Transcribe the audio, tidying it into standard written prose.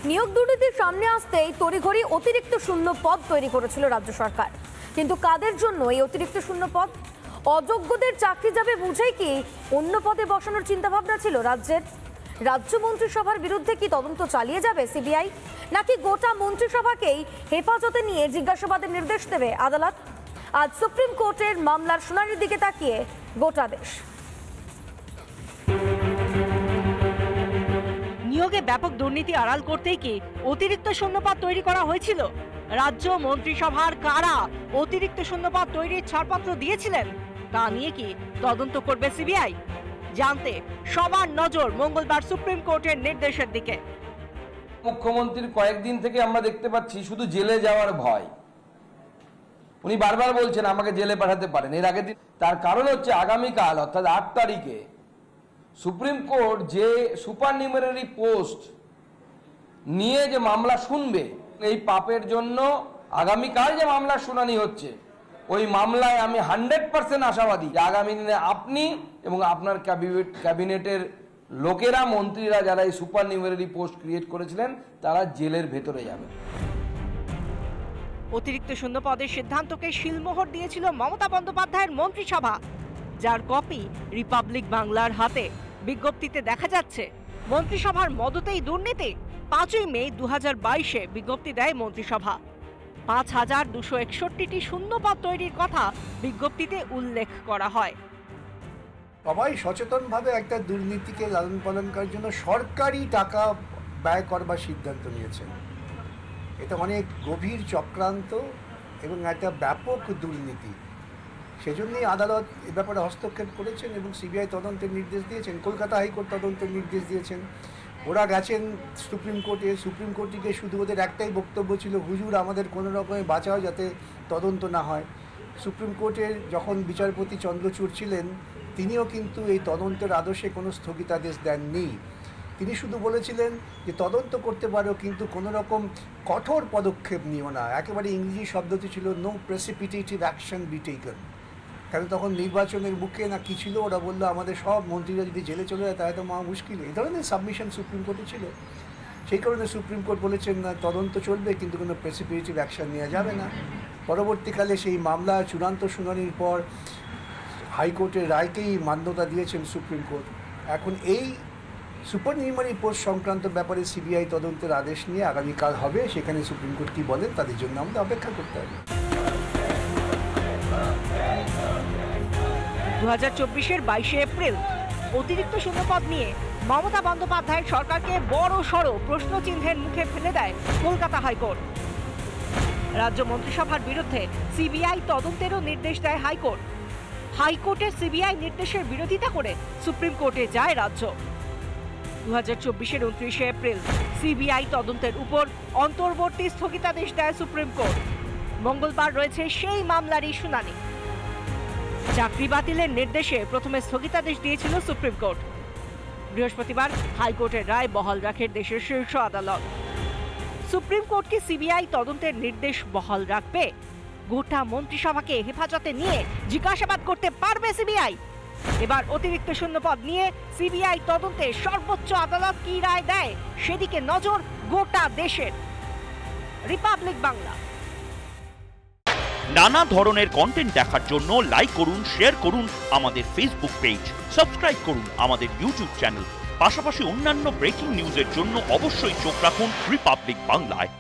নিয়োগ দুর্নীতির সামনে আসতেই তড়িঘড়ি অতিরিক্ত শূন্য পদ তৈরি করেছিল রাজ্য সরকার। কিন্তু কাদের জন্য এই অতিরিক্ত শূন্য পদ? অযোগ্যদের চাকরি যাবে বুঝেই কি অন্য পদে বসানোর চিন্তাভাবনা ছিল রাজ্যের? রাজ্য মন্ত্রিসভার বিরুদ্ধে কি তদন্ত চালিয়ে যাবে সিবিআই, নাকি গোটা মন্ত্রিসভাকেই হেফাজতে নিয়ে জিজ্ঞাসাবাদের নির্দেশ দেবে আদালত? আজ সুপ্রিম কোর্টের মামলার শুনানির দিকে তাকিয়ে গোটা দেশ। নিয়োগে ব্যাপক দুর্নীতি আড়াল করতেই কি অতিরিক্ত শূন্যপদ তৈরি করা হয়েছিল? রাজ্য মন্ত্রিসভার কারা অতিরিক্ত শূন্যপদ তৈরির ছাড়পত্র দিয়েছিলেন তা নিয়ে কি তদন্ত করবে সিবিআই? জানতে সবার নজর মঙ্গলবার সুপ্রিম কোর্টের নির্দেশের দিকে। মুখ্যমন্ত্রীর কয়েকদিন থেকে আমরা দেখতে পাচ্ছি শুধু জেলে যাওয়ার ভয়। উনি বারবার বলছেন আমাকে জেলে পাঠাতে পারেন। এর আগের দিন তার কারণ হচ্ছে আগামীকাল অর্থাৎ 8 তারিখে সুপ্রিম কোর্ট যে সুপারনিউমারি পোস্ট নিয়ে যে মামলা শুনবে, এই পাপের জন্য আগামীকাল যে মামলার শুনানি হচ্ছে ওই মামলায় আমি 100% আশাবাদী যে আগামী দিনে আপনি এবং আপনার ক্যাবিনেটের লোকেরা, মন্ত্রীরা যারা এই সুপারনিউমারি পোস্ট ক্রিয়েট করেছিলেন তারা জেলের ভেতরে যাবে। অতিরিক্ত শূন্য পদের সিদ্ধান্তকে শিলমোহর দিয়েছিল মমতা বন্দ্যোপাধ্যায়ের মন্ত্রিসভা, যার কপি রিপাবলিক বাংলার হাতে। বিজ্ঞপ্তিতে দেখা যাচ্ছে মন্ত্রিসভার মদতেই দুর্নীতি। 5ই মে 2022-এ বিজ্ঞপ্তি দেয় মন্ত্রিসভা। 5261টি শূন্যপদ তৈরির কথা বিজ্ঞপ্তিতে উল্লেখ করা হয়। সবাই সচেতনভাবে একটা দুর্নীতিকে লালন পালন করার জন্য সরকারি টাকা ব্যয় করবার সিদ্ধান্ত নিয়েছেন। এটা অনেক গভীর চক্রান্ত এবং একটা ব্যাপক দুর্নীতি। সেজন্যই আদালত এ ব্যাপারে হস্তক্ষেপ করেছেন এবং সিবিআই তদন্তের নির্দেশ দিয়েছেন। কলকাতা হাইকোর্ট তদন্তের নির্দেশ দিয়েছেন। ওরা গেছেন সুপ্রিম কোর্টে। সুপ্রিম কোর্টে শুধু ওদের একটাই বক্তব্য ছিল, হুজুর আমাদের কোনো রকমে বাঁচাও যাতে তদন্ত না হয়। সুপ্রিম কোর্টের যখন বিচারপতি চন্দ্রচূড় ছিলেন তিনিও কিন্তু এই তদন্তের আদেশে কোনো স্থগিতাদেশ দেননি। তিনি শুধু বলেছিলেন যে তদন্ত করতে পারো কিন্তু কোনো রকম কঠোর পদক্ষেপ নিও না। একেবারে ইংরেজি শব্দটি ছিল নো প্রেসিপিটেটিভ অ্যাকশন বি টেকেন। কারণ তখন নির্বাচনের মুখে না কি ছিল, ওরা বললো আমাদের সব মন্ত্রীরা যদি জেলে চলে যায় তাহলে তো মুশকিল। এই ধরনের সাবমিশন সুপ্রিম কোর্টে ছিল। সেই কারণে সুপ্রিম কোর্ট বলেছেন না তদন্ত চলবে কিন্তু কোনো প্রেসিপিটেটিভ অ্যাকশন নেওয়া যাবে না। পরবর্তীকালে সেই মামলা চূড়ান্ত শুনানির পর হাইকোর্টের রায়কেই মান্যতা দিয়েছেন সুপ্রিম কোর্ট। এখন এই সুপারনিউমারি পোস্ট সংক্রান্ত ব্যাপারে সিবিআই তদন্তের আদেশ নিয়ে আগামীকাল হবে। সেখানে সুপ্রিম কোর্ট কী বলেন তাদের জন্য আমাদের অপেক্ষা করতে হবে। 2024-এর 22শে এপ্রিল অতিরিক্ত শূন্যপদ নিয়ে মমতা বন্দ্যোপাধ্যায়ের সরকারকে বড় সড় প্রশ্নচিহ্নের মুখে ফেলে দেয় কলকাতা হাইকোর্ট। রাজ্য মন্ত্রিসভার বিরুদ্ধে সিবিআই তদন্তেরও নির্দেশ দেয় হাইকোর্ট। হাইকোর্টের সিবিআই নির্দেশের বিরোধিতা করে সুপ্রিম কোর্টে যায় রাজ্য। 2024-এর 29শে এপ্রিল সিবিআই তদন্তের উপর অন্তর্বর্তী স্থগিতাদেশ দেয় সুপ্রিম কোর্ট। মঙ্গলবার রয়েছে সেই মামলারই শুনানি। চাকরি বাতিলের নির্দেশে প্রথমে স্থগিতাদেশ দিয়েছিল সুপ্রিম কোর্ট। বৃহস্পতিবার হাইকোর্টের রায় বহাল রাখে দেশের শীর্ষ আদালত। সুপ্রিম কোর্ট কি সিবিআই তদন্তের নির্দেশ বহাল রাখবে? গোটা মন্ত্রিসভাকে হেফাজতে নিয়ে জিজ্ঞাসাবাদ করতে পারবে সিবিআই? এবার অতিরিক্ত শূন্যপদ নিয়ে সিবিআই তদন্তে সর্বোচ্চ আদালত কি রায় দেয় সেদিকে নজর গোটা দেশের। রিপাবলিক বাংলা। নানা ধরনের কন্টেন্ট দেখার জন্য লাইক করুন, শেয়ার করুন আমাদের ফেসবুক পেজ, সাবস্ক্রাইব করুন আমাদের ইউটিউব চ্যানেল। পাশাপাশি অন্যান্য ব্রেকিং নিউজের জন্য অবশ্যই চোখ রাখুন রিপাবলিক বাংলায়।